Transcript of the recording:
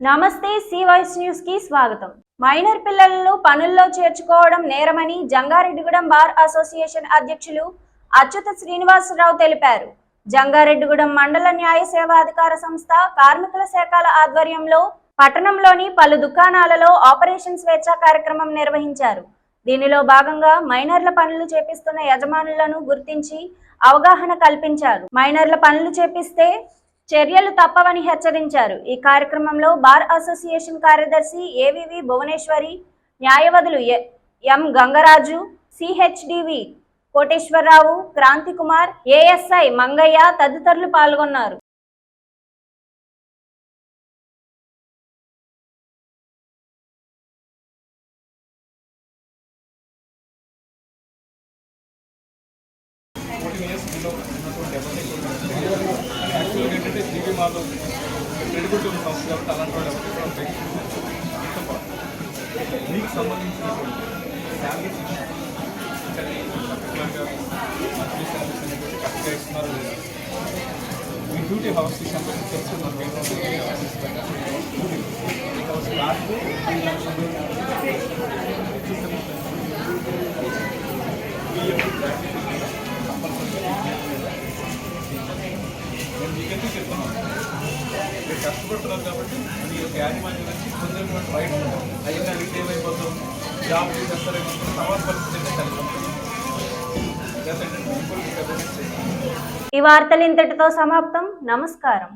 నమస్తే C voice news కి స్వాగతం. మైనర్ పిల్లలను పనుల్లో చేర్చుకోవడం నేరమని జంగారెడ్డిగూడెం బార్ అసోసియేషన్ అధ్యక్షులు అచ్యుత శ్రీనివాసరావు తెలిపారు. జంగారెడ్డిగూడెం మండల న్యాయ సేవా అధికార సంస్థ కార్మికుల శాఖల ఆధ్వర్యంలో పట్టణంలోని పలు దుకాణాలలో ఆపరేషన్ స్వేచ్ఛ కార్యక్రమం నిర్వహించారు. దీనిలో భాగంగా మైనర్ల పనులు చేపిస్తున్న యజమానులను గుర్తించి అవగాహన కల్పించారు. మైనర్ల పనులు చేపిస్తే చర్యలు తప్పవని హెచ్చరించారు. ఈ కార్యక్రమంలో బార్ అసోసియేషన్ కార్యదర్శి ఏవివి భువనేశ్వరి, న్యాయవాదులు ఎం గంగరాజు, సిహెచ్డివి కోటేశ్వరరావు, క్రాంతి కుమార్, ఏఎస్ఐ మంగయ్య తదితరులు పాల్గొన్నారు. ఏంటంటే జీవీ మాలో క్రెడిబిలిటీ ఉన్న సంస్థ కాబట్టి అలాంటి వాళ్ళు ఎవరికి మీకు సంబంధించినటువంటి శాలరీస్ మంత్లీ శాలరీస్ అనేటువంటి కరెక్ట్గా ఇస్తున్నారు లేదా మీ డ్యూటీ హౌస్కి సంబంధించి తెలుసుకున్నాం మీకెందుకు చెప్తున్నాం మీరు కష్టపడుతున్నారు కాబట్టి మీ యొక్క యాజమాన్యం నుంచి పొందినటువంటి రైట్ అయినా అడిగితే ఏమైపోతాం జాబ్ చేస్తారేమో సవాల్ పరిస్థితి. ఈ వార్తలు ఇంతటితో సమాప్తం. నమస్కారం.